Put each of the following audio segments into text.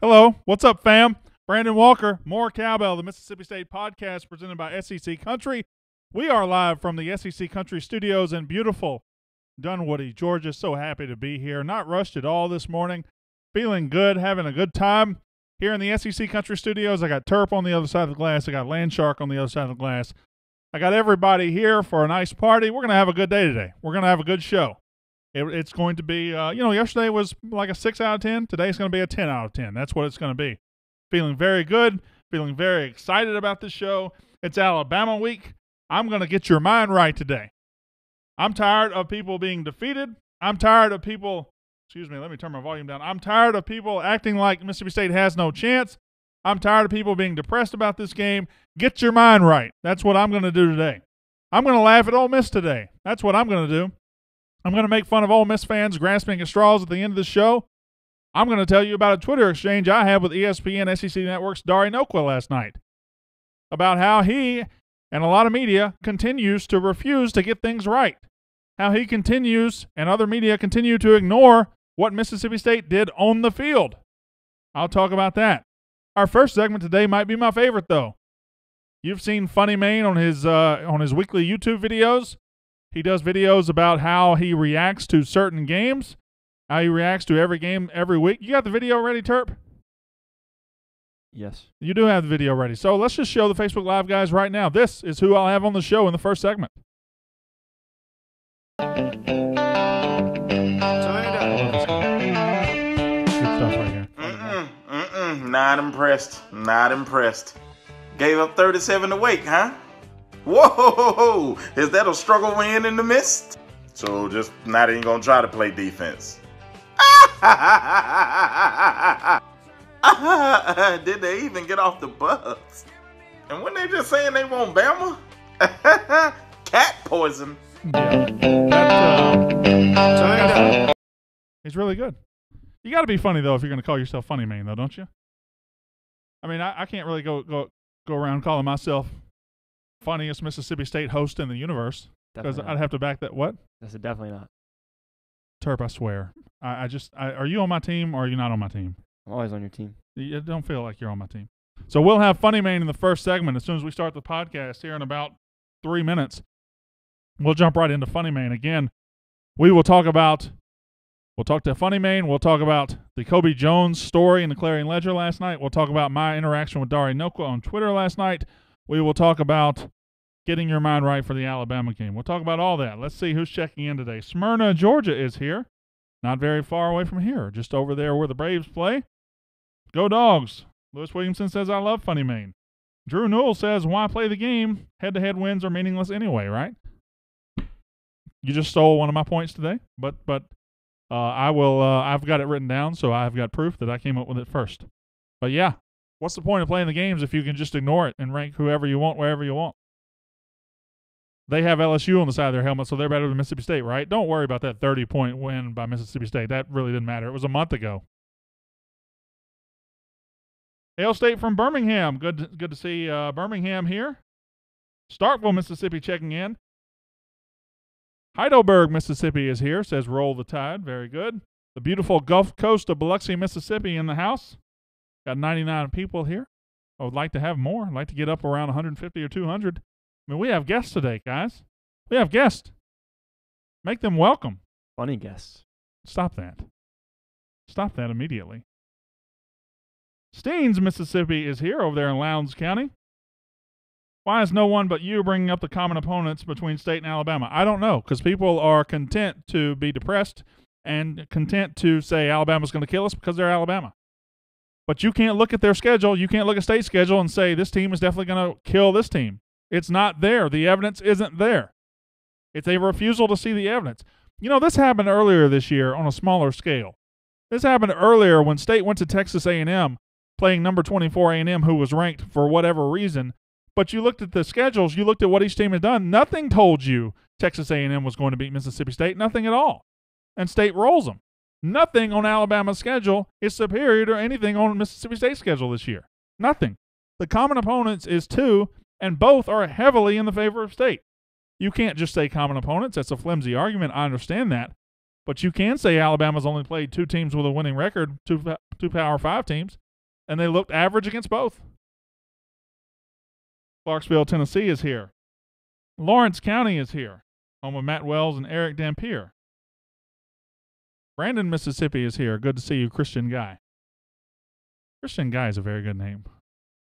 Hello, what's up, fam? Brandon Walker, more Cowbell, the Mississippi State podcast presented by SEC Country. We are live from the SEC Country studios in beautiful Dunwoody, Georgia. So happy to be here. Not rushed at all this morning. Feeling good, having a good time. Here in the SEC Country studios, I got Terp on the other side of the glass. I got Landshark on the other side of the glass. I got everybody here for a nice party. We're going to have a good day today. We're going to have a good show. It's going to be, yesterday was like a 6 out of 10. Today's going to be a 10 out of 10. That's what it's going to be. Feeling very good. Feeling very excited about this show. It's Alabama week. I'm going to get your mind right today. I'm tired of people being defeated. I'm tired of people, let me turn my volume down. I'm tired of people acting like Mississippi State has no chance. I'm tired of people being depressed about this game. Get your mind right. That's what I'm going to do today. I'm going to laugh at Ole Miss today. That's what I'm going to do. I'm going to make fun of Ole Miss fans grasping at straws at the end of the show. I'm going to tell you about a Twitter exchange I had with ESPN SEC Network's Dari Nokwa last night about how he and a lot of media continues to refuse to get things right, how he continues and other media continue to ignore what Mississippi State did on the field. I'll talk about that. Our first segment today might be my favorite, though. You've seen Funny Maine on his weekly YouTube videos. He does videos about how he reacts to certain games, how he reacts to every game every week. You got the video ready, Terp? Yes. You do have the video ready. So let's just show the Facebook Live guys right now. This is who I'll have on the show in the first segment. Good stuff right here. Not impressed. Not impressed. Gave up 37 to Wake, huh? Whoa! Is that a struggle win in the mist? So just not even gonna try to play defense. Did they even get off the bus? And when they just saying they want Bama? Cat poison. Yeah. He's really good. You got to be funny though if you're going to call yourself Funny Maine, though, don't you? I mean, I can't really go around calling myself funniest Mississippi State host in the universe because I'd have to back that. What? That's definitely not. Terp, I swear. Are you on my team or are you not on my team? I'm always on your team. You don't feel like you're on my team. So we'll have Funny Maine in the first segment as soon as we start the podcast here in about 3 minutes. We'll jump right into Funny Maine. Again, we'll talk to Funny Maine. We'll talk about the Kobe Jones story in the Clarion Ledger last night. We'll talk about my interaction with Dari Nokwa on Twitter last night. We will talk about getting your mind right for the Alabama game. We'll talk about all that. Let's see who's checking in today. Smyrna, Georgia is here. Not very far away from here. Just over there where the Braves play. Go Dogs. Lewis Williamson says, I love Funny Maine. Drew Newell says, why play the game? Head-to-head wins are meaningless anyway, right? You just stole one of my points today, but I will. I've got it written down, so I've got proof that I came up with it first. But yeah, what's the point of playing the games if you can just ignore it and rank whoever you want, wherever you want? They have LSU on the side of their helmet, so they're better than Mississippi State, right? Don't worry about that 30-point win by Mississippi State. That really didn't matter. It was a month ago. Hail State from Birmingham. Good to see Birmingham here. Starkville, Mississippi checking in. Heidelberg, Mississippi is here, says roll the tide. Very good. The beautiful Gulf Coast of Biloxi, Mississippi in the house. Got 99 people here. I would like to have more. I'd like to get up around 150 or 200. I mean, we have guests today, guys. We have guests. Make them welcome. Funny guests. Stop that. Stop that immediately. Steens, Mississippi is here over there in Lowndes County. Why is no one but you bringing up the common opponents between State and Alabama? I don't know, because people are content to be depressed and content to say Alabama's going to kill us because they're Alabama. But you can't look at their schedule. You can't look at State's schedule and say this team is definitely going to kill this team. It's not there. The evidence isn't there. It's a refusal to see the evidence. You know, this happened earlier this year on a smaller scale. This happened earlier when State went to Texas A&M, playing number 24 A&M, who was ranked for whatever reason. But you looked at the schedules, you looked at what each team had done. Nothing told you Texas A&M was going to beat Mississippi State. Nothing at all. And State rolls them. Nothing on Alabama's schedule is superior to anything on Mississippi State's schedule this year. Nothing. The common opponents is 2, and both are heavily in the favor of State. You can't just say common opponents. That's a flimsy argument. I understand that. But you can say Alabama's only played 2 teams with a winning record, two Power 5 teams. and they looked average against both. Clarksville, Tennessee is here. Lawrence County is here, home of Matt Wells and Eric Dampier. Brandon, Mississippi is here. Good to see you, Christian Guy. Christian Guy is a very good name.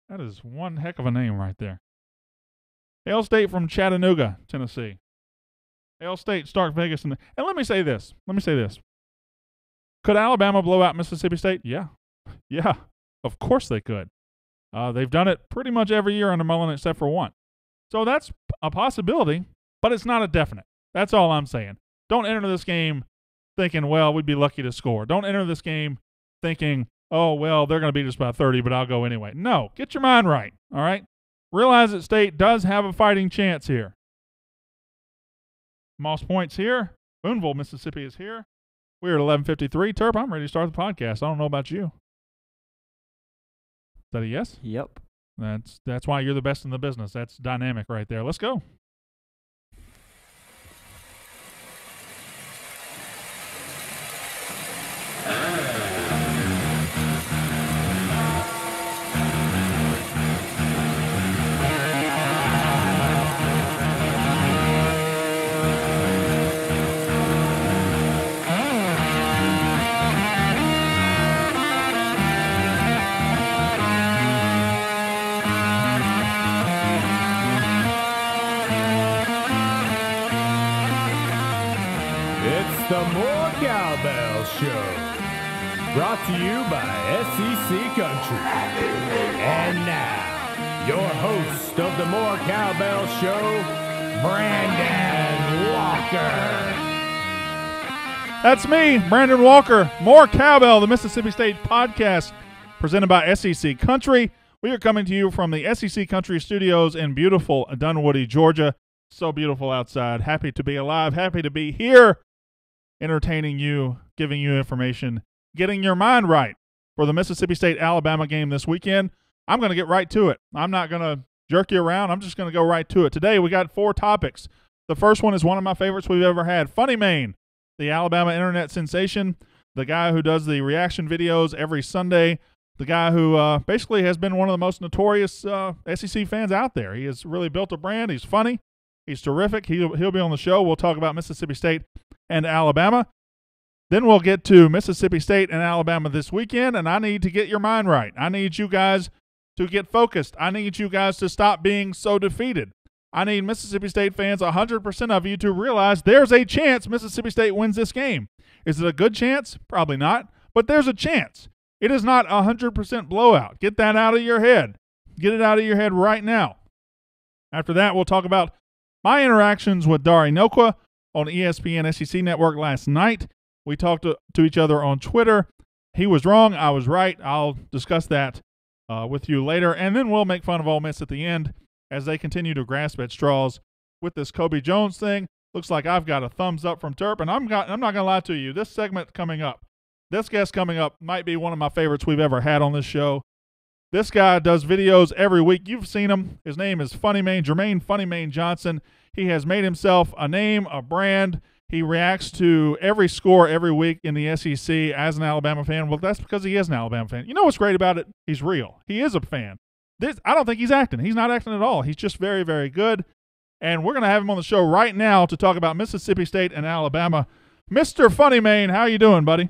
That is one heck of a name right there. Hail State from Chattanooga, Tennessee. Hail State, Stark Vegas. And let me say this. Could Alabama blow out Mississippi State? Yeah. Yeah, of course they could. They've done it pretty much every year under Mullen except for one. So that's a possibility, but it's not a definite. That's all I'm saying. Don't enter this game thinking, well, we'd be lucky to score. Don't enter this game thinking, oh, well, they're going to beat us by 30, but I'll go anyway. No, get your mind right, all right? Realize that State does have a fighting chance here. Moss Point's here. Boonville, Mississippi is here. We're at 11:53. Terp, I'm ready to start the podcast. I don't know about you. Is that a yes? Yep. That's why you're the best in the business. That's dynamic right there. Let's go. The More Cowbell Show, brought to you by SEC Country. And now, your host of the More Cowbell Show, Brandon Walker. That's me, Brandon Walker. More Cowbell, the Mississippi State podcast, presented by SEC Country. We are coming to you from the SEC Country studios in beautiful Dunwoody, Georgia. So beautiful outside. Happy to be alive. Happy to be here, entertaining you, giving you information, getting your mind right for the Mississippi State-Alabama game this weekend. I'm going to get right to it. I'm not going to jerk you around. I'm just going to go right to it. Today we got 4 topics. The first one is one of my favorites we've ever had. Funny Maine, the Alabama internet sensation, the guy who does the reaction videos every Sunday, the guy who basically has been one of the most notorious SEC fans out there. He has really built a brand. He's funny. He's terrific. He'll be on the show. We'll talk about Mississippi State and Alabama. Then we'll get to Mississippi State and Alabama this weekend, and I need to get your mind right. I need you guys to get focused. I need you guys to stop being so defeated. I need Mississippi State fans, 100% of you, to realize there's a chance Mississippi State wins this game. Is it a good chance? Probably not, but there's a chance. It is not a 100% blowout. Get that out of your head. Get it out of your head right now. After that, we'll talk about my interactions with Dari Nokwa on ESPN SEC Network last night. We talked to each other on Twitter. He was wrong. I was right. I'll discuss that with you later. And then we'll make fun of Ole Miss at the end as they continue to grasp at straws with this Kobe Jones thing. Looks like I've got a thumbs up from Terp, and I'm not going to lie to you. This segment coming up, this guest coming up might be one of my favorites we've ever had on this show. This guy does videos every week. You've seen him. His name is Funny Maine, Jermaine Funny Maine Johnson. He has made himself a name, a brand. He reacts to every score every week in the SEC as an Alabama fan. Well, that's because he is an Alabama fan. You know what's great about it? He's real. He is a fan. I don't think he's acting. He's not acting at all. He's just very, very good. And we're going to have him on the show right now to talk about Mississippi State and Alabama. Mr. Funny Maine, how you doing, buddy?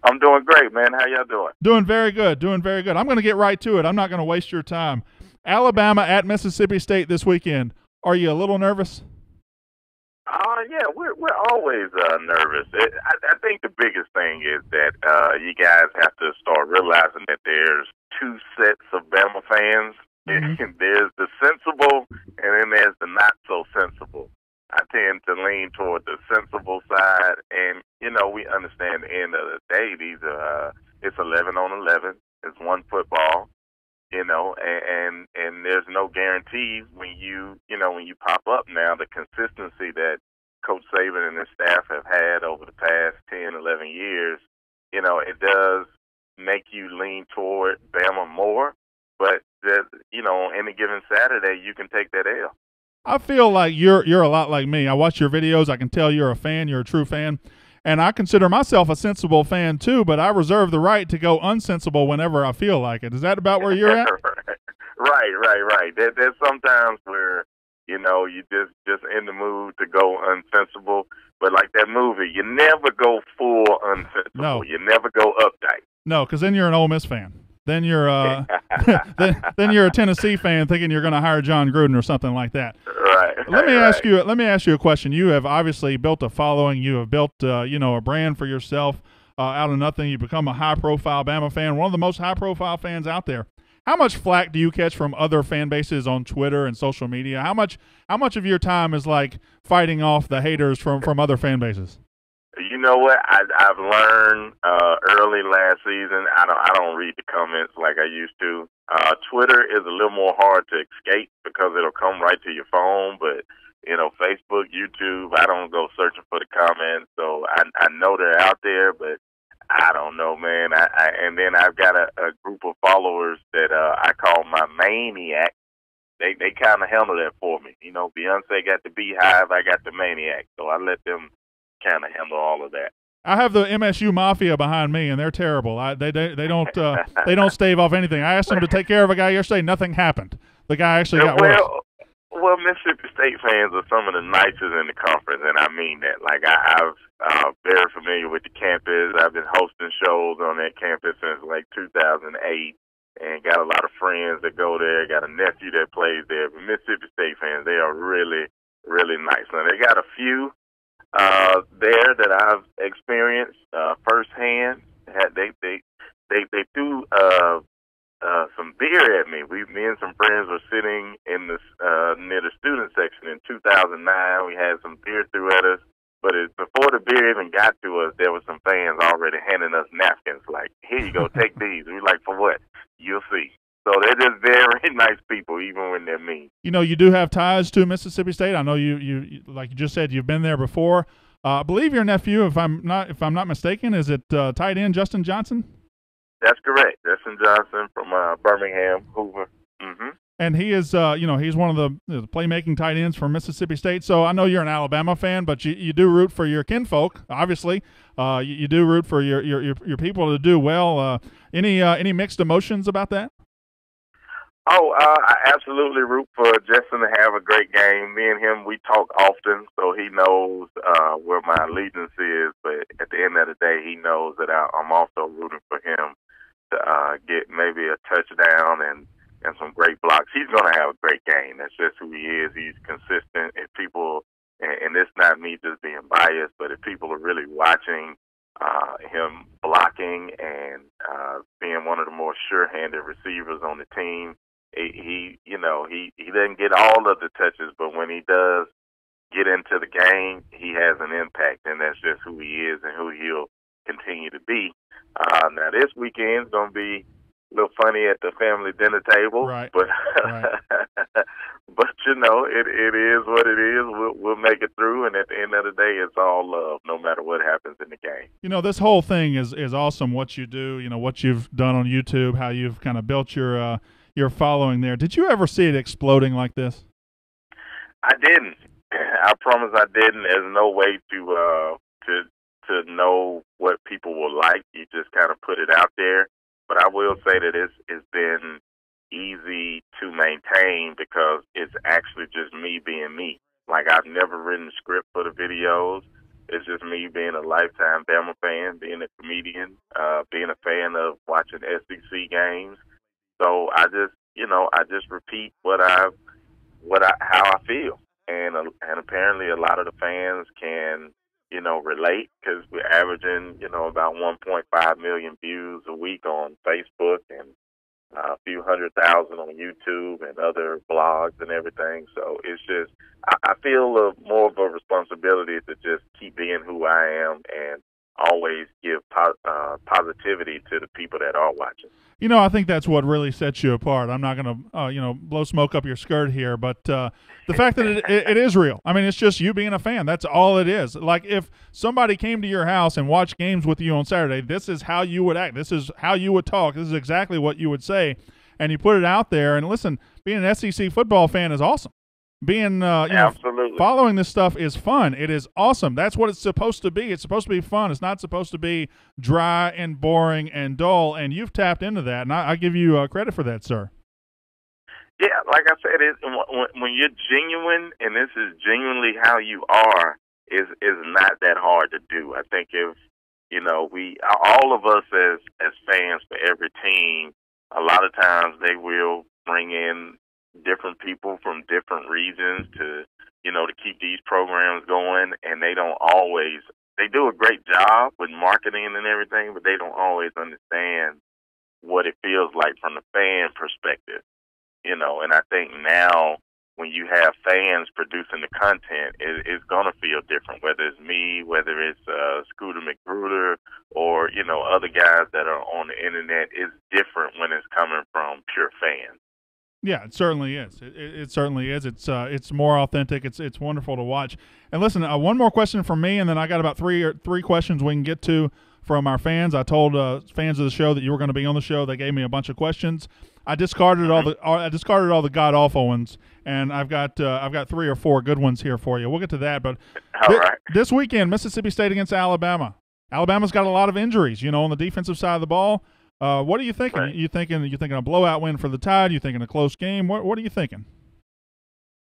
I'm doing great, man. How y'all doing? Doing very good. Doing very good. I'm going to get right to it. I'm not going to waste your time. Alabama at Mississippi State this weekend. Are you a little nervous? Yeah, we're always nervous. I think the biggest thing is that you guys have to start realizing that there's 2 sets of Bama fans. Mm-hmm. There's the sensible, and then there's the not so sensible. I tend to lean toward the sensible side, and we understand at the end of the day, it's 11 on 11. It's one football. And there's no guarantees when you pop up now. The consistency that Coach Saban and his staff have had over the past 10, 11 years, it does make you lean toward Bama more. But, on any given Saturday, you can take that L. I feel like you're a lot like me. I watch your videos. I can tell you're a fan. You're a true fan. And I consider myself a sensible fan too, but I reserve the right to go unsensible whenever I feel like it. Is that about where you're at? Right. There's sometimes where, you know, you just in the mood to go unsensible. But like that movie, you never go full unsensible. No. You never go uptight. No, because then you're an Ole Miss fan. Then you're then you're a Tennessee fan thinking you're going to hire John Gruden or something like that. Right. Let me ask you a question. You have obviously built a following. You have built a brand for yourself out of nothing. You become a high-profile Bama fan, one of the most high-profile fans out there. How much flack do you catch from other fan bases on Twitter and social media? How much of your time is like fighting off the haters from other fan bases? You know what? I've learned early last season. I don't read the comments like I used to. Twitter is a little more hard to escape because it'll come right to your phone. But you know, Facebook, YouTube, I don't go searching for the comments. So I know they're out there, but I don't know, man. And then I've got a group of followers that I call my maniac. They kind of handle that for me. You know, Beyonce got the Beehive, I got the maniac. So I let them kind of handle all of that. I have the MSU Mafia behind me, and they're terrible. They don't stave off anything. I asked them to take care of a guy yesterday. Nothing happened. The guy actually got worse. Well, Mississippi State fans are some of the nicest in the conference, and I mean that. Like, I'm very familiar with the campus. I've been hosting shows on that campus since, like, 2008, and got a lot of friends that go there. Got a nephew that plays there. But Mississippi State fans, they are really, really nice. Now, they got a few there that I've experienced firsthand. They threw some beer at me. Me and some friends were sitting in the near the student section in 2009. We had some beer threw at us, but before the beer even got to us, there were some fans already handing us napkins. Like, here you go, take these. We're like, for what? You'll see. So they're just very nice people, even when they're mean. You know, you do have ties to Mississippi State. I know you like you just said, you've been there before. I believe your nephew, if I'm not mistaken, is it tight end Justin Johnson? That's correct. Justin Johnson from Birmingham, Hoover. Mm-hmm. And he is, he's one of the playmaking tight ends for Mississippi State. So I know you're an Alabama fan, but you do root for your kinfolk, obviously. You do root for your people to do well. Any mixed emotions about that? Oh, I absolutely root for Justin to have a great game. Me and him, we talk often, so he knows where my allegiance is. But at the end of the day, he knows that I'm also rooting for him to get maybe a touchdown and some great blocks. He's going to have a great game. That's just who he is. He's consistent. If people, and it's not me just being biased, but if people are really watching him blocking and being one of the more sure-handed receivers on the team, he doesn't get all of the touches, but when he does get into the game, he has an impact, and that's just who he is and who he'll continue to be. Now, this weekend's going to be a little funny at the family dinner table, right. But right. but it is what it is. We'll make it through, and at the end of the day, it's all love, no matter what happens in the game. This whole thing is awesome. What you do, what you've done on YouTube, how you've kind of built your following there. Did you ever see it exploding like this? I didn't. I promise I didn't. There's no way to know what people will like. You just kind of put it out there. But I will say that it's been easy to maintain because it's actually just me being me. Like, I've never written a script for the videos. It's just me being a lifetime Bama fan, being a comedian, being a fan of watching SEC games. So I just repeat how I feel, and apparently a lot of the fans can relate because we're averaging about 1.5 million views a week on Facebook and a few 100,000 on YouTube and other blogs and everything. So it's just I feel more of a responsibility to just keep being who I am and always give positivity to the people that are watching. I think that's what really sets you apart. I'm not going to, blow smoke up your skirt here, but the fact that it is real. I mean, it's just you being a fan. That's all it is. Like, if somebody came to your house and watched games with you on Saturday, this is how you would act. This is how you would talk. This is exactly what you would say. And you put it out there. And listen, being an SEC football fan is awesome being Absolutely. following this stuff is fun. It is awesome. That's what it's supposed to be. It's supposed to be fun. It's not supposed to be dry and boring and dull. And you've tapped into that, and I give you credit for that, sir. Yeah, like I said, when you're genuine, and this is genuinely how you are, is not that hard to do. I think if we all of us as fans for every team, a lot of times they will bring in different people from different regions to keep these programs going, and they do a great job with marketing and everything, but they don't always understand what it feels like from the fan perspective. And I think now when you have fans producing the content, it's going to feel different, whether it's me, whether it's Scooter McGruder, or, other guys that are on the internet. It's different when it's coming from pure fans. Yeah, it certainly is. It certainly is. It's more authentic. It's wonderful to watch. And listen, one more question from me, and then I got about three questions we can get to from our fans. I told fans of the show that you were going to be on the show. They gave me a bunch of questions. I discarded all the god awful ones, and I've got 3 or 4 good ones here for you. We'll get to that, but this weekend, Mississippi State against Alabama. Alabama's got a lot of injuries, on the defensive side of the ball. What are you thinking? Right. You thinking a blowout win for the Tide? You thinking a close game? What are you thinking?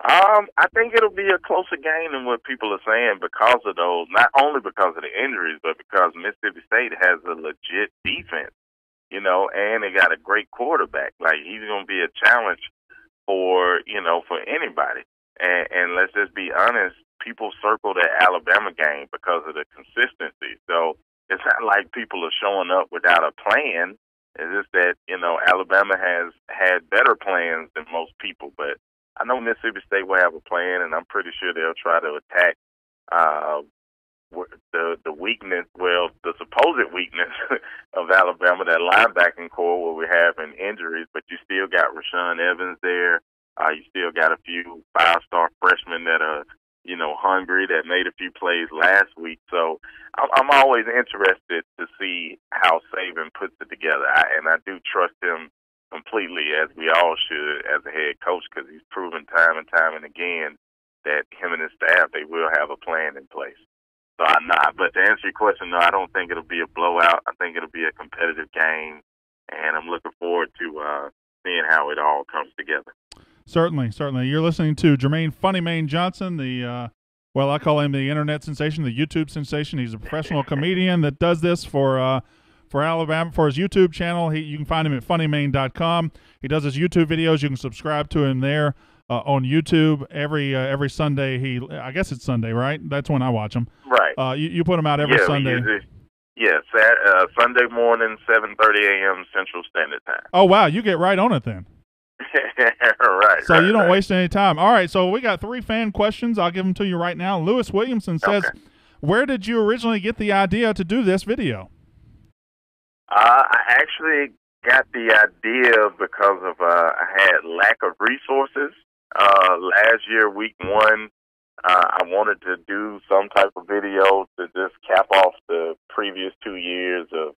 I think it'll be a closer game than what people are saying because of those. Not only because of the injuries, but because Mississippi State has a legit defense. And they got a great quarterback. Like, he's going to be a challenge for anybody. And let's just be honest, people circle the Alabama game because of the consistency. So it's not like people are showing up without a plan. It's just that, Alabama has had better plans than most people. But I know Mississippi State will have a plan, and I'm pretty sure they'll try to attack the weakness, the supposed weakness of Alabama, that linebacking core where we're having injuries, but you still got Rashaan Evans there. You still got a few 5-star freshmen that are, hungry, that made a few plays last week. So I'm always interested to see how Saban puts it together. And I do trust him completely, as we all should, as a head coach, because he's proven time and time and again that him and his staff, they will have a plan in place. So but to answer your question, no, I don't think it'll be a blowout. I think it'll be a competitive game, and I'm looking forward to seeing how it all comes together. Certainly. You're listening to Jermaine Funny Maine Johnson, I call him the internet sensation, the YouTube sensation. He's a professional comedian that does this for Alabama, for his YouTube channel. You can find him at funnymaine.com. He does his YouTube videos. You can subscribe to him there on YouTube every Sunday. I guess it's Sunday, right? That's when I watch him. Right. You put him out every Sunday. Sunday morning, 7:30 a.m. Central Standard Time. Oh, wow. You get right on it then. Right. So you don't waste any time. All right, so we got 3 fan questions. I'll give them to you right now. Lewis Williamson says, Where did you originally get the idea to do this video? I actually got the idea because of I had lack of resources. Last year, week 1, I wanted to do some type of video to just cap off the previous 2 years of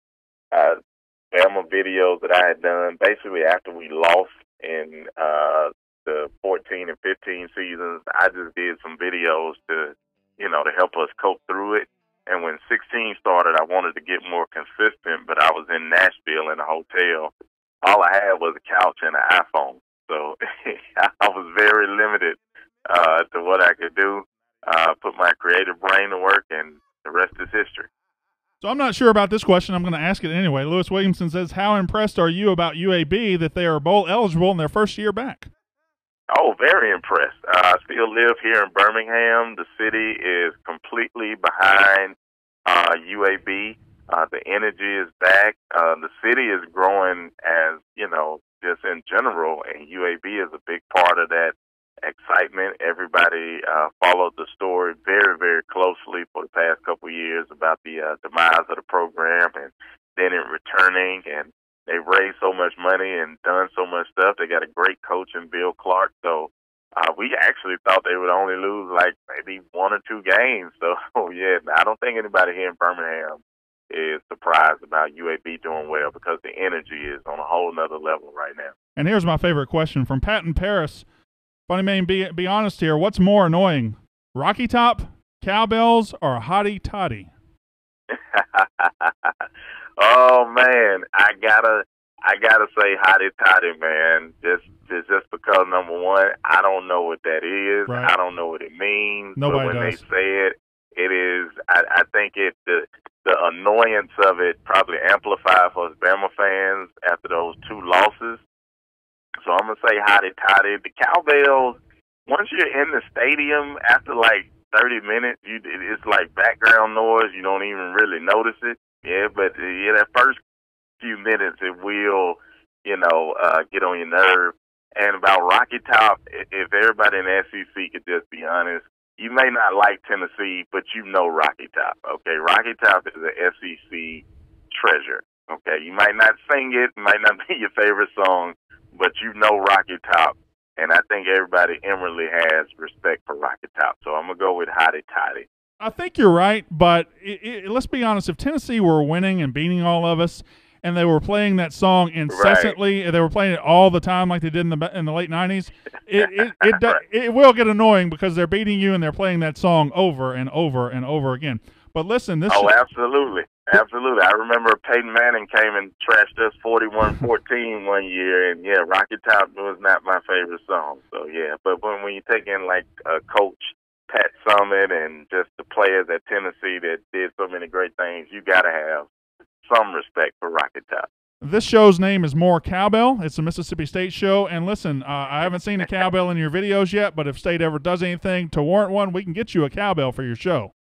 Bama videos that I had done. Basically, after we lost in the 14 and 15 seasons, I just did some videos to help us cope through it. And when 16 started, I wanted to get more consistent, but I was in Nashville in a hotel. All I had was a couch and an iPhone. So I was very limited to what I could do, put my creative brain to work, and the rest is history. So I'm not sure about this question. I'm going to ask it anyway. Lewis Williamson says, how impressed are you about UAB that they are bowl eligible in their first year back? Oh, very impressed. I still live here in Birmingham. The city is completely behind UAB. The energy is back. The city is growing as, just in general, and UAB is a big part of that excitement. Everybody followed the story very, very closely for the past couple of years about the demise of the program and then it returning, and they've raised so much money and done so much stuff. They got a great coach in Bill Clark. So we actually thought they would only lose like maybe 1 or 2 games. So, yeah, I don't think anybody here in Birmingham is surprised about UAB doing well because the energy is on a whole nother level right now. And here's my favorite question from Patton Paris. Funny Maine, be honest here. What's more annoying, Rocky Top, Cowbells, or Hottie Toddy? Oh man, I gotta say Hottie Toddy, man. Just because, number one, I don't know what that is. Right. I don't know what it means. Nobody but when does. they say it is. I think the annoyance of it probably amplified for us Bama fans after those 2 losses. So I'm gonna say Hottie Toddy. The Cowbells, once you're in the stadium after like 30 minutes, it's like background noise. You don't even really notice it. Yeah, but that first few minutes, it will, get on your nerve. And about Rocky Top, if everybody in the SEC could just be honest, you may not like Tennessee, but you know Rocky Top. Okay, Rocky Top is an SEC treasure. Okay, you might not sing it, might not be your favorite song, but you know Rocky Top. And I think everybody inwardly has respect for Rocky Top. So I'm going to go with Hottie Toddy. I think you're right, but let's be honest. If Tennessee were winning and beating all of us, and they were playing that song incessantly, they were playing it all the time like they did in the late 90s, it will get annoying because they're beating you and they're playing that song over and over and over again. But listen, absolutely. Absolutely. I remember Peyton Manning came and trashed us 41-14 one year, and yeah, Rocky Top was not my favorite song. So yeah, but when you take in like Coach Pat Summitt and just the players at Tennessee that did so many great things, you got to have some respect for Rocky Top. This show's name is More Cowbell. It's a Mississippi State show, and listen, I haven't seen a cowbell in your videos yet, but if State ever does anything to warrant one, we can get you a cowbell for your show.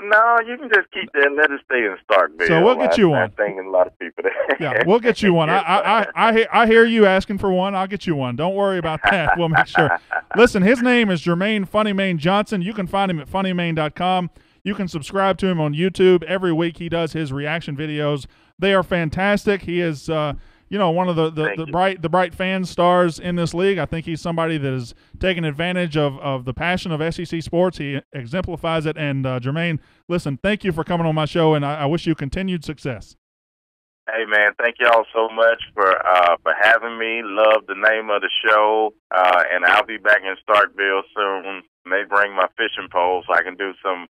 No, you can just keep that and let it stay in Starkville. So we'll get you one. I'm thinking a lot of people there. Yeah, we'll get you one. I hear you asking for one. I'll get you one. Don't worry about that. We'll make sure. Listen, his name is Jermaine Funny Maine Johnson. You can find him at funnymaine.com. You can subscribe to him on YouTube. Every week he does his reaction videos. They are fantastic. He is one of the bright fan stars in this league. I think he's somebody that is taking advantage of the passion of SEC sports. He exemplifies it. And Jermaine, listen, thank you for coming on my show, and I wish you continued success. Hey man, thank y'all so much for having me. Love the name of the show, and I'll be back in Starkville soon. May bring my fishing pole so I can do some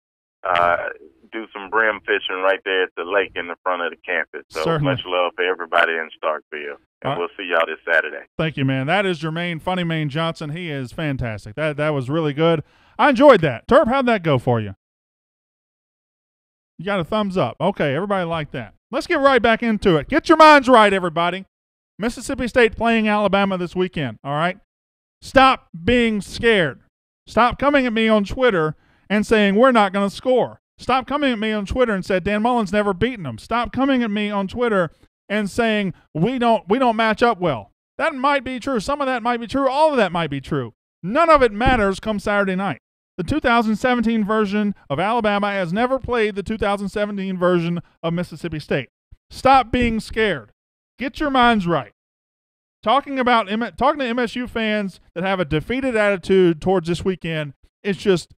brim fishing right there at the lake in the front of the campus. So Certainly. Much love for everybody in Starkville. And we'll see y'all this Saturday. Thank you, man. That is Jermaine Funny Maine Johnson. He is fantastic. That was really good. I enjoyed that. Terp, how'd that go for you? You got a thumbs up. Okay, everybody liked that. Let's get right back into it. Get your minds right, everybody. Mississippi State playing Alabama this weekend, all right? Stop being scared. Stop coming at me on Twitter and saying we're not going to score. Stop coming at me on Twitter and said Dan Mullen's never beaten them. Stop coming at me on Twitter and saying we don't match up well. That might be true. Some of that might be true. All of that might be true. None of it matters come Saturday night. The 2017 version of Alabama has never played the 2017 version of Mississippi State. Stop being scared. Get your minds right. Talking to MSU fans that have a defeated attitude towards this weekend, it's just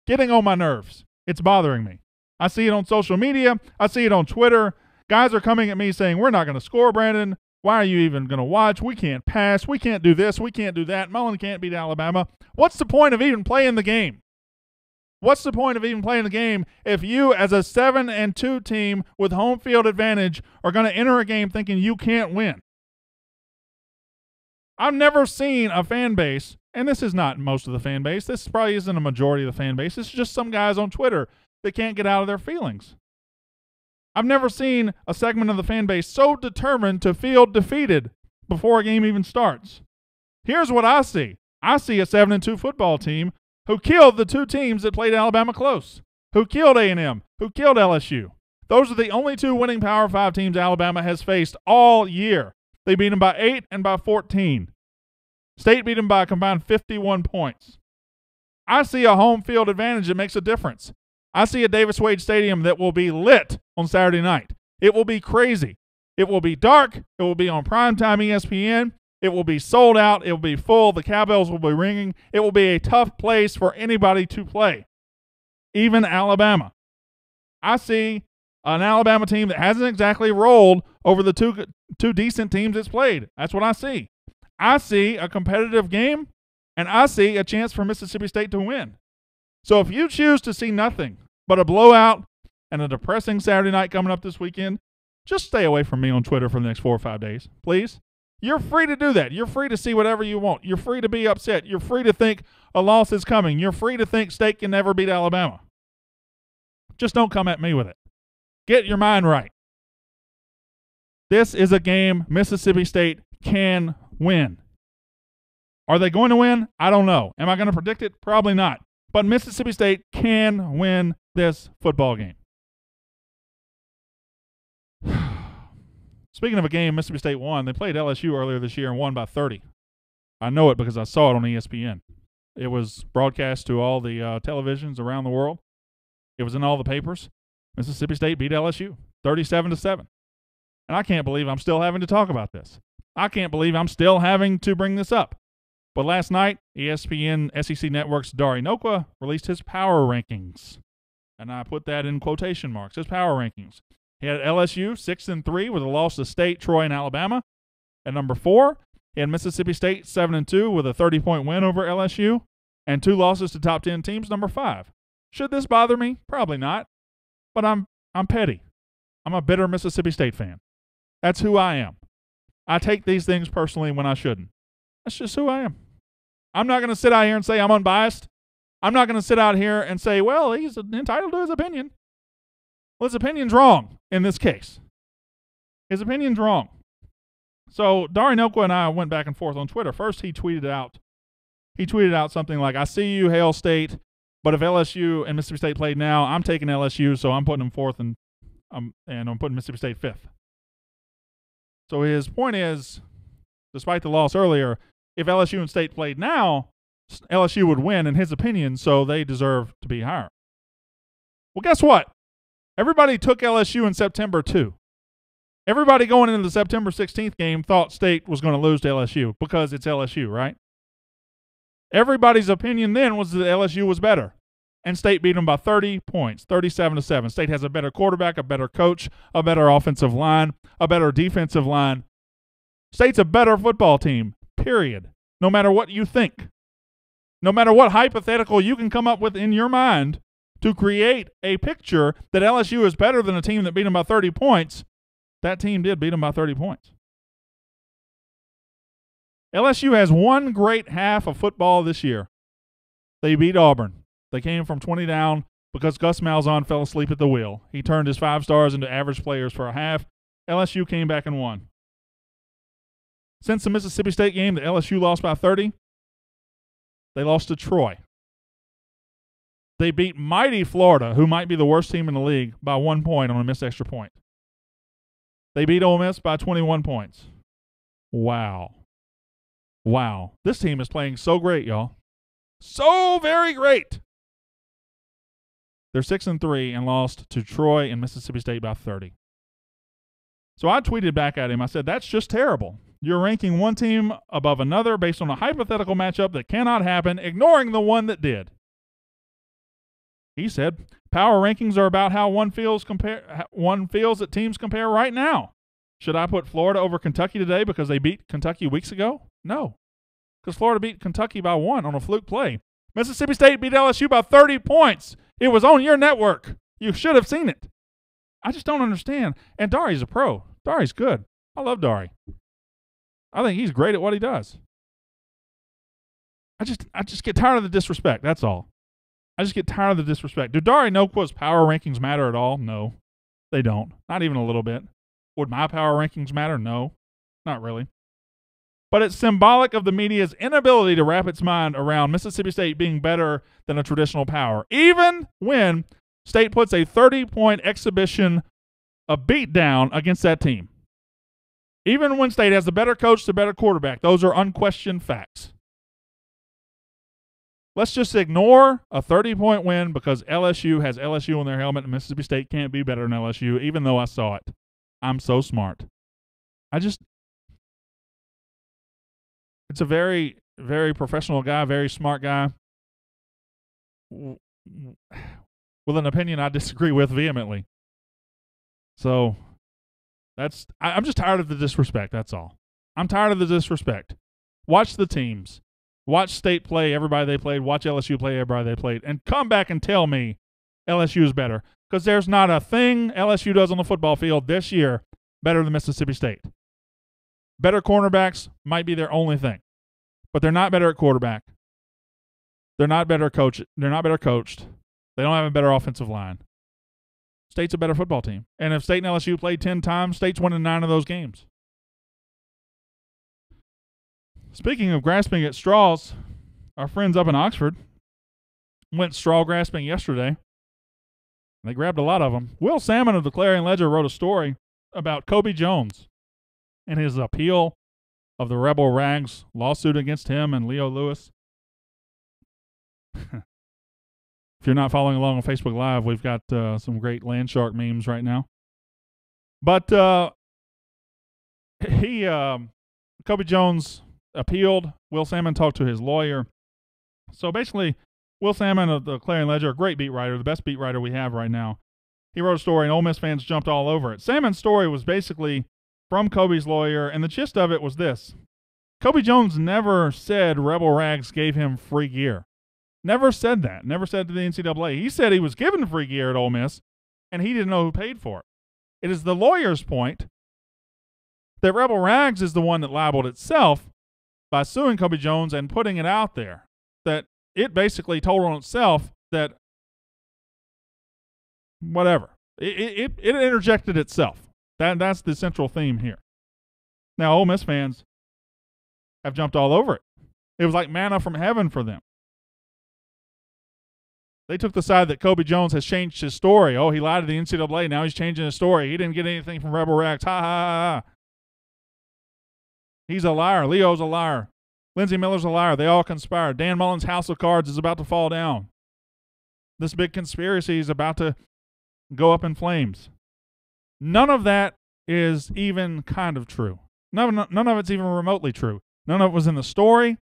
getting on my nerves. It's bothering me. I see it on social media. I see it on Twitter. Guys are coming at me saying, we're not going to score, Brandon. Why are you even going to watch? We can't pass. We can't do this. We can't do that. Mullen can't beat Alabama. What's the point of even playing the game? What's the point of even playing the game if you, as a 7-2 team with home field advantage, are going to enter a game thinking you can't win? I've never seen a fan base, and this is not most of the fan base. This probably isn't a majority of the fan base. It's just some guys on Twitter that can't get out of their feelings. I've never seen a segment of the fan base so determined to feel defeated before a game even starts. Here's what I see. I see a 7-2 football team who killed the two teams that played Alabama close, who killed A&M, who killed LSU. Those are the only two winning Power 5 teams Alabama has faced all year. They beat them by 8 and by 14. State beat them by a combined 51 points. I see a home field advantage that makes a difference. I see a Davis Wade Stadium that will be lit on Saturday night. It will be crazy. It will be dark. It will be on primetime ESPN. It will be sold out. It will be full. The cowbells will be ringing. It will be a tough place for anybody to play, even Alabama. I see an Alabama team that hasn't exactly rolled over the two decent teams it's played. That's what I see. I see a competitive game, and I see a chance for Mississippi State to win. So if you choose to see nothing but a blowout and a depressing Saturday night coming up this weekend, just stay away from me on Twitter for the next 4 or 5 days, please. You're free to do that. You're free to see whatever you want. You're free to be upset. You're free to think a loss is coming. You're free to think State can never beat Alabama. Just don't come at me with it. Get your mind right. This is a game Mississippi State can win. Are they going to win? I don't know. Am I going to predict it? Probably not. But Mississippi State can win this football game. Speaking of a game Mississippi State won, they played LSU earlier this year and won by 30. I know it because I saw it on ESPN. It was broadcast to all the televisions around the world. It was in all the papers. Mississippi State beat LSU 37-7. And I can't believe I'm still having to talk about this. I can't believe I'm still having to bring this up. But last night, ESPN SEC Network's Dari Nokwa released his power rankings. And I put that in quotation marks, his power rankings. He had LSU 6-3 with a loss to State, Troy, and Alabama. At number 4, he had Mississippi State 7-2 with a 30-point win over LSU and 2 losses to top 10 teams. Number 5. Should this bother me? Probably not. But I'm petty. I'm a bitter Mississippi State fan. That's who I am. I take these things personally when I shouldn't. That's just who I am. I'm not going to sit out here and say I'm unbiased. I'm not going to sit out here and say, well, he's entitled to his opinion. Well, his opinion's wrong in this case. His opinion's wrong. So Dari Nokwa and I went back and forth on Twitter. First, he tweeted out something like, I see you, Hail State, but if LSU and Mississippi State played now, I'm taking LSU, so I'm putting them 4th and I'm putting Mississippi State 5th. So his point is, despite the loss earlier, if LSU and State played now, LSU would win in his opinion, so they deserve to be higher. Well, guess what? Everybody took LSU in September too. Everybody going into the September 16th game thought State was going to lose to LSU because it's LSU, right? Everybody's opinion then was that LSU was better, and State beat them by 30 points, 37-7. State has a better quarterback, a better coach, a better offensive line, a better defensive line. State's a better football team, period. No matter what you think. No matter what hypothetical you can come up with in your mind to create a picture that LSU is better than a team that beat them by 30 points, that team did beat them by 30 points. LSU has one great half of football this year. They beat Auburn. They came from 20 down because Gus Malzahn fell asleep at the wheel. He turned his 5 stars into average players for a half. LSU came back and won. Since the Mississippi State game that LSU lost by 30, they lost to Troy. They beat mighty Florida, who might be the worst team in the league, by 1 point on a missed extra point. They beat Ole Miss by 21 points. Wow. Wow. This team is playing so great, y'all. So very great. They're 6-3 and lost to Troy and Mississippi State by 30. So I tweeted back at him. I said, that's just terrible. You're ranking one team above another based on a hypothetical matchup that cannot happen, ignoring the one that did. He said, power rankings are about how one feels that teams compare right now. Should I put Florida over Kentucky today because they beat Kentucky weeks ago? No, because Florida beat Kentucky by 1 on a fluke play. Mississippi State beat LSU by 30 points. It was on your network. You should have seen it. I just don't understand. And Dari's a pro. Dari's good. I love Dari. I think he's great at what he does. I just get tired of the disrespect. That's all. I just get tired of the disrespect. Do Dari Nokwa's power rankings matter at all? No, they don't. Not even a little bit. Would my power rankings matter? No, not really. But it's symbolic of the media's inability to wrap its mind around Mississippi State being better than a traditional power, even when State puts a 30-point exhibition, a beatdown against that team. Even when State has the better coach, the better quarterback. Those are unquestioned facts. Let's just ignore a 30-point win because LSU has LSU on their helmet and Mississippi State can't be better than LSU, even though I saw it. I'm so smart. It's a very, very professional guy, very smart guy with an opinion I disagree with vehemently. So I'm just tired of the disrespect, that's all. I'm tired of the disrespect. Watch the teams. Watch State play everybody they played. Watch LSU play everybody they played. And come back and tell me LSU is better. Because there's not a thing LSU does on the football field this year better than Mississippi State. Better cornerbacks might be their only thing. But they're not better at quarterback. They're not better coached. They're not better coached. They don't have a better offensive line. State's a better football team. And if State and LSU played 10 times, State's winning 9 of those games. Speaking of grasping at straws, our friends up in Oxford went straw grasping yesterday. They grabbed a lot of them. Will Salmon of the Clarion Ledger wrote a story about Kobe Jones and his appeal of the Rebel Rags lawsuit against him and Leo Lewis. If you're not following along on Facebook Live, we've got some great land shark memes right now. But Kobe Jones appealed. Will Salmon talked to his lawyer. So basically, Will Salmon of the Clarion Ledger, a great beat writer, the best beat writer we have right now, he wrote a story, and Ole Miss fans jumped all over it. Salmon's story was basically from Kobe's lawyer, and the gist of it was this. Kobe Jones never said Rebel Rags gave him free gear. Never said that. Never said to the NCAA. He said he was given free gear at Ole Miss, and he didn't know who paid for it. It is the lawyer's point that Rebel Rags is the one that libeled itself by suing Kobe Jones and putting it out there. That it basically told on itself that whatever. It interjected itself. That's the central theme here. Now, Ole Miss fans have jumped all over it. It was like manna from heaven for them. They took the side that Kobe Jones has changed his story. Oh, he lied to the NCAA. Now he's changing his story. He didn't get anything from Rebel Rags. Ha, ha, ha, ha. He's a liar. Leo's a liar. Lindsey Miller's a liar. They all conspired. Dan Mullen's house of cards is about to fall down. This big conspiracy is about to go up in flames. None of that is even kind of true. None of it's even remotely true. None of it was in the story.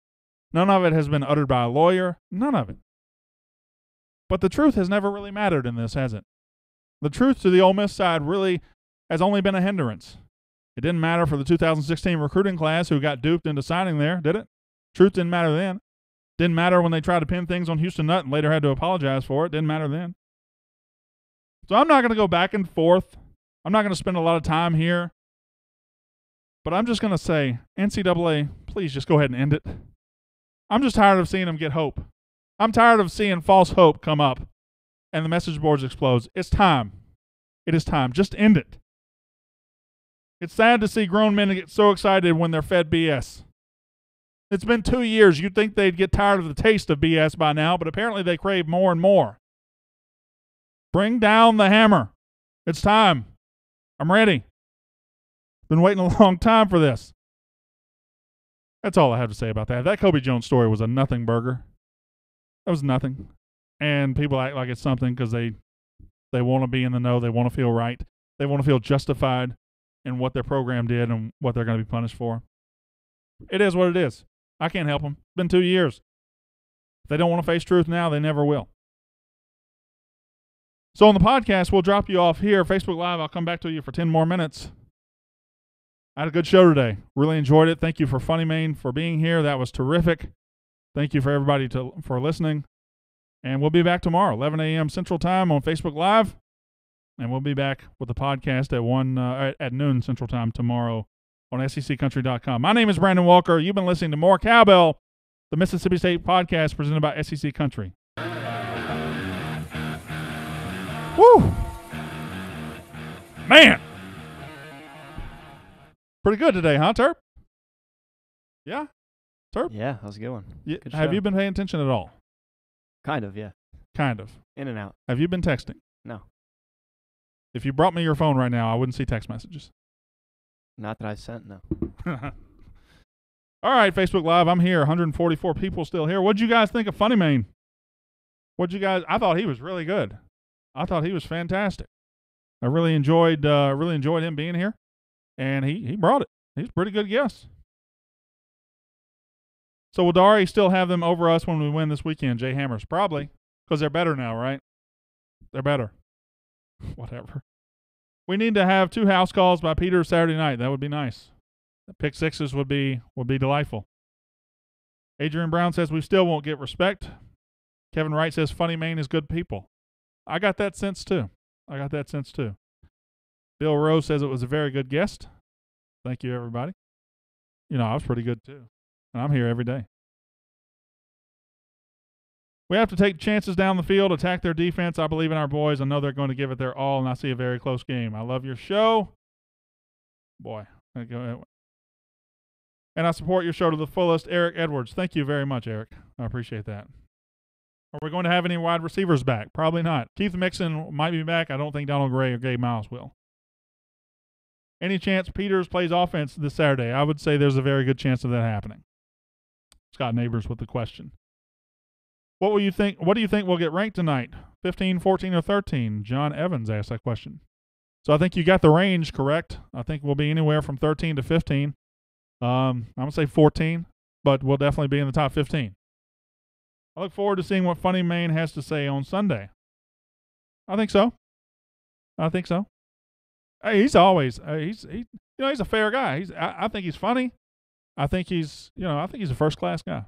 None of it has been uttered by a lawyer. None of it. But the truth has never really mattered in this, has it? The truth to the Ole Miss side really has only been a hindrance. It didn't matter for the 2016 recruiting class who got duped into signing there, did it? Truth didn't matter then. Didn't matter when they tried to pin things on Houston Nutt and later had to apologize for it. Didn't matter then. So I'm not going to go back and forth. I'm not going to spend a lot of time here. But I'm just going to say, NCAA, please just go ahead and end it. I'm just tired of seeing them get hope. I'm tired of seeing false hope come up and the message boards explode. It's time. It is time. Just end it. It's sad to see grown men get so excited when they're fed BS. It's been 2 years. You'd think they'd get tired of the taste of BS by now, but apparently they crave more and more. Bring down the hammer. It's time. I'm ready. Been waiting a long time for this. That's all I have to say about that. That Kobe Jones story was a nothing burger. That was nothing. And people act like it's something because they want to be in the know. They want to feel right. They want to feel justified in what their program did and what they're going to be punished for. It is what it is. I can't help them. It's been 2 years. If they don't want to face truth now, they never will. So on the podcast, we'll drop you off here. Facebook Live, I'll come back to you for 10 more minutes. I had a good show today. Really enjoyed it. Thank you for Funny Maine for being here. That was terrific. Thank you for everybody for listening. And we'll be back tomorrow, 11 a.m. Central Time on Facebook Live. And we'll be back with the podcast at noon Central Time tomorrow on SECCountry.com. My name is Brandon Walker. You've been listening to More Cowbell, the Mississippi State podcast presented by SEC Country. Woo! Man! Pretty good today, huh, Terp? Yeah? Terp? Yeah, that was a good one. Yeah. Good Have show. you been paying attention at all? Kind of, yeah. Kind of. In and out. Have you been texting? No. If you brought me your phone right now, I wouldn't see text messages. Not that I sent, no. All right, Facebook Live, I'm here. 144 people still here. What'd you guys think of Funny Maine? I thought he was really good. I thought he was fantastic. I really enjoyed him being here. And he brought it. He's a pretty good guest. So will Dari still have them over us when we win this weekend, Jay Hammers? Probably, because they're better now, right? They're better. Whatever. We need to have 2 house calls by Peter Saturday night. That would be nice. The pick sixes would be delightful. Adrian Brown says we still won't get respect. Kevin Wright says funny Maine is good people. I got that sense too. Bill Rose says it was a very good guest. Thank you, everybody. I was pretty good too. And I'm here every day. We have to take chances down the field, attack their defense. I believe in our boys. I know they're going to give it their all, and I see a very close game. I love your show. Boy. And I support your show to the fullest. Eric Edwards. Thank you very much, Eric. I appreciate that. Are we going to have any wide receivers back? Probably not. Keith Mixon might be back. I don't think Donald Gray or Gabe Miles will. Any chance Peters plays offense this Saturday? I would say there's a very good chance of that happening. Scott Neighbors with the question. What do you think will get ranked tonight? 15, 14, or 13? John Evans asked that question. So I think you got the range correct. I think we'll be anywhere from 13 to 15. I'm going to say 14, but we'll definitely be in the top 15. I look forward to seeing what Funny Maine has to say on Sunday. I think so. Hey, he's always he's a fair guy. I think he's funny. I think he's a first-class guy.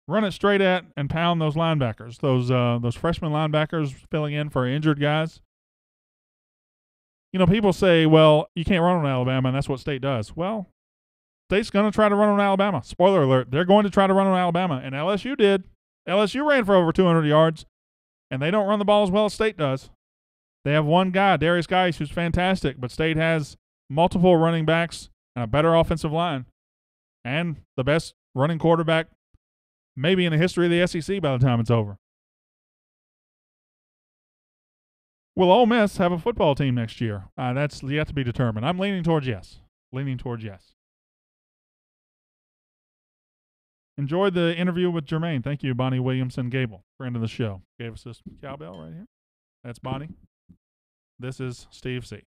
Run it straight at and pound those linebackers, those freshman linebackers filling in for injured guys. People say, well, you can't run on Alabama, and that's what State does. Well, State's going to try to run on Alabama. Spoiler alert, they're going to try to run on Alabama, and LSU did. LSU ran for over 200 yards, and they don't run the ball as well as State does. They have one guy, Darius Geis, who's fantastic, but State has multiple running backs and a better offensive line, and the best running quarterback maybe in the history of the SEC by the time it's over. Will Ole Miss have a football team next year? That's yet to be determined. I'm leaning towards yes. Enjoyed the interview with Jermaine. Thank you, Bonnie Williamson Gable, friend of the show. Gave us this cowbell right here. That's Bonnie. This is Steve C.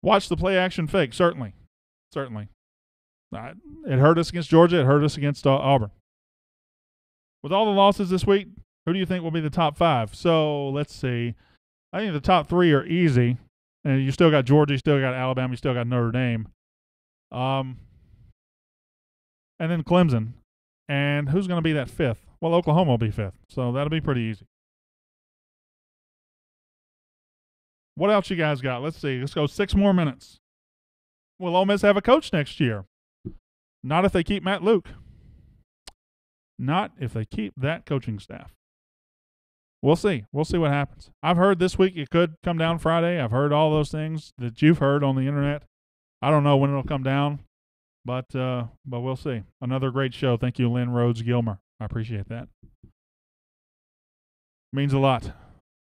Watch the play action fake. Certainly. It hurt us against Georgia. It hurt us against Auburn. With all the losses this week, who do you think will be the top 5? So let's see. I think the top 3 are easy. And you still got Georgia, you still got Alabama, you still got Notre Dame. And then Clemson. And who's going to be that 5th? Well, Oklahoma will be 5th. So that'll be pretty easy. What else you guys got? Let's see. Let's go 6 more minutes. Will Ole Miss have a coach next year? Not if they keep Matt Luke. Not if they keep that coaching staff. We'll see. We'll see what happens. I've heard this week it could come down Friday. I've heard all those things that you've heard on the internet. I don't know when it'll come down, but we'll see. Another great show. Thank you, Lynn Rhodes Gilmer. I appreciate that. Means a lot.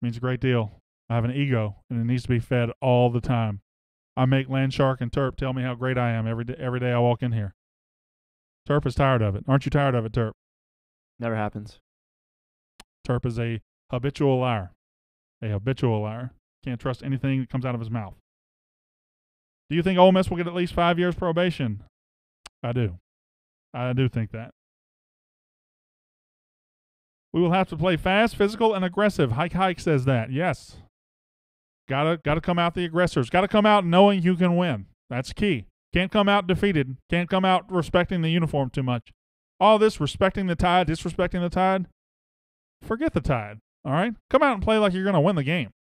Means a great deal. I have an ego, and it needs to be fed all the time. I make Landshark and Terp tell me how great I am every day I walk in here. Terp is tired of it. Aren't you tired of it, Terp? Never happens. Terp is a habitual liar. Can't trust anything that comes out of his mouth. Do you think Ole Miss will get at least 5 years probation? I do. I do think that. We will have to play fast, physical, and aggressive. Hike says that. Yes. Gotta come out the aggressors. Gotta come out knowing you can win. That's key. Can't come out defeated. Can't come out respecting the uniform too much. All this respecting the Tide, disrespecting the Tide. Forget the Tide. All right? Come out and play like you're going to win the game.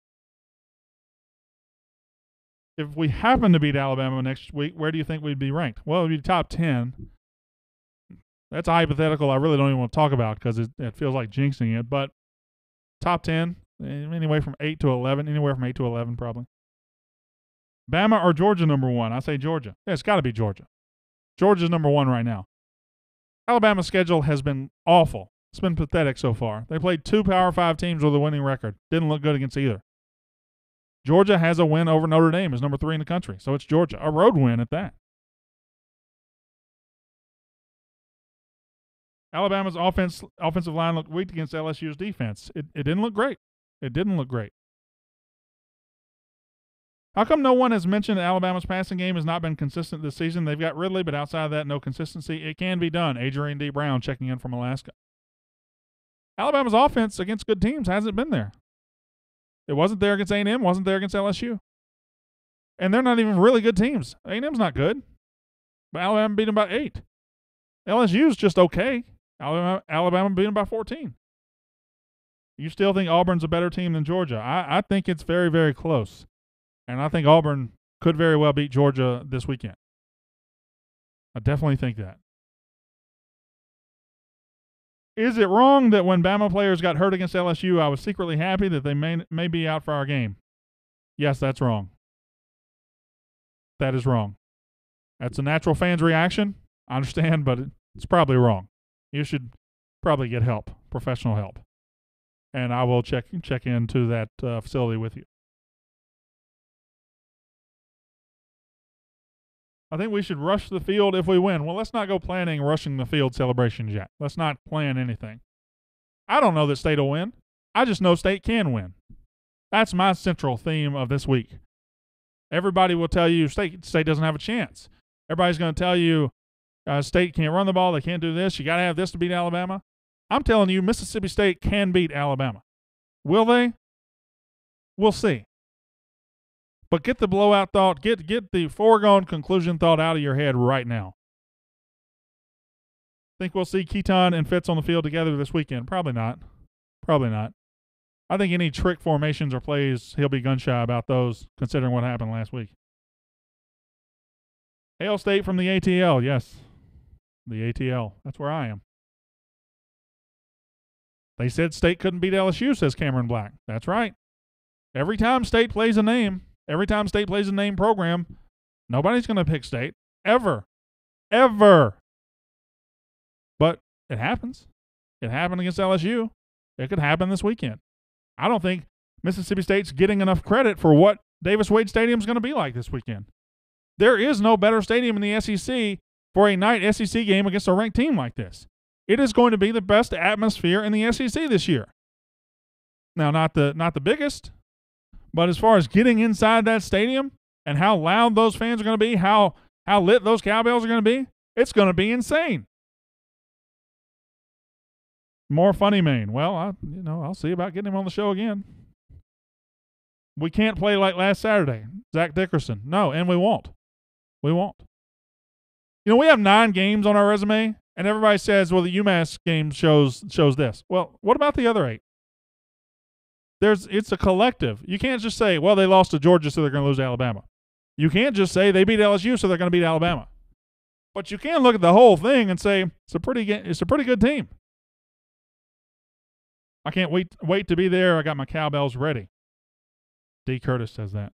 If we happen to beat Alabama next week, where do you think we'd be ranked? Well, it would be top 10. That's a hypothetical I really don't even want to talk about because it feels like jinxing it. But top 10, anywhere from 8 to 11. Anywhere from 8 to 11 probably. Bama or Georgia number 1? I say Georgia. Yeah, it's got to be Georgia. Georgia's number 1 right now. Alabama's schedule has been awful. It's been pathetic so far. They played 2 Power 5 teams with a winning record. Didn't look good against either. Georgia has a win over Notre Dame as number 3 in the country. So it's Georgia. A road win at that. Alabama's offensive line looked weak against LSU's defense. It didn't look great. How come no one has mentioned that Alabama's passing game has not been consistent this season? They've got Ridley, but outside of that, no consistency. It can be done. Adrian D. Brown checking in from Alaska. Alabama's offense against good teams hasn't been there. It wasn't there against A&M, wasn't there against LSU. And they're not even really good teams. A&M's not good. But Alabama beat them by 8. LSU's just okay. Alabama beat them by 14. You still think Auburn's a better team than Georgia? I think it's very, very close. And I think Auburn could very well beat Georgia this weekend. I definitely think that. Is it wrong that when Bama players got hurt against LSU, I was secretly happy that they may be out for our game? Yes, that's wrong. That is wrong. That's a natural fan's reaction. I understand, but it's probably wrong. You should probably get help, professional help. And I will check into that facility with you. I think we should rush the field if we win. Well, let's not go planning rushing the field celebrations yet. Let's not plan anything. I don't know that State will win. I just know State can win. That's my central theme of this week. Everybody will tell you State doesn't have a chance. Everybody's going to tell you State can't run the ball. They can't do this. You got to have this to beat Alabama. I'm telling you, Mississippi State can beat Alabama. Will they? We'll see. But get the blowout thought, get the foregone conclusion thought out of your head right now. Think we'll see Keaton and Fitz on the field together this weekend? Probably not. Probably not. I think any trick formations or plays, he'll be gun-shy about those, considering what happened last week. Hail State from the ATL, yes. The ATL. That's where I am. They said State couldn't beat LSU, says Cameron Black. That's right. Every time State plays a name program, nobody's going to pick State. Ever. Ever. But it happens. It happened against LSU. It could happen this weekend. I don't think Mississippi State's getting enough credit for what Davis Wade Stadium is going to be like this weekend. There is no better stadium in the SEC for a night SEC game against a ranked team like this. It is going to be the best atmosphere in the SEC this year. Now, not the biggest, but as far as getting inside that stadium and how loud those fans are going to be, how lit those Cowbells are going to be, it's going to be insane. More funny Maine. Well, I'll see about getting him on the show again. We can't play like last Saturday. Zach Dickerson. No, and we won't. We won't. We have 9 games on our resume, and everybody says, well, the UMass game shows this. Well, what about the other 8? It's a collective. You can't just say, well, they lost to Georgia, so they're going to lose to Alabama. You can't just say they beat LSU, so they're going to beat Alabama. But you can look at the whole thing and say it's a pretty good team. I can't wait to be there. I got my cowbells ready. D. Curtis says that.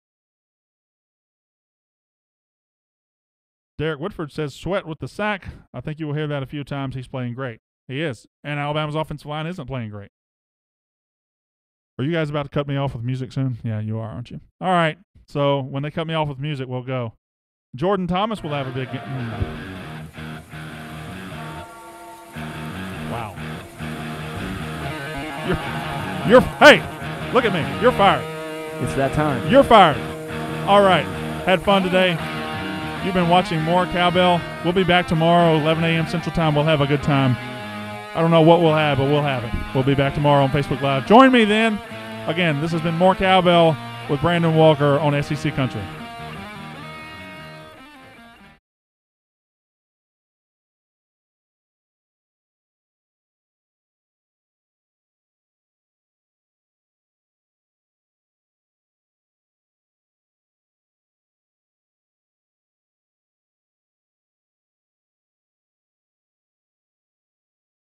Derek Woodford says, Sweat with the sack. I think you will hear that a few times. He's playing great. He is. And Alabama's offensive line isn't playing great. Are you guys about to cut me off with music soon? Yeah, you are, aren't you? All right. So when they cut me off with music, we'll go. Jordan Thomas will have a big game. Wow. Hey, look at me. You're fired. It's that time. You're fired. All right. Had fun today. You've been watching more Cowbell. We'll be back tomorrow, 11 a.m. Central Time. We'll have a good time. I don't know what we'll have, but we'll have it. We'll be back tomorrow on Facebook Live. Join me then. Again, this has been more Cowbell with Brandon Walker on SEC Country.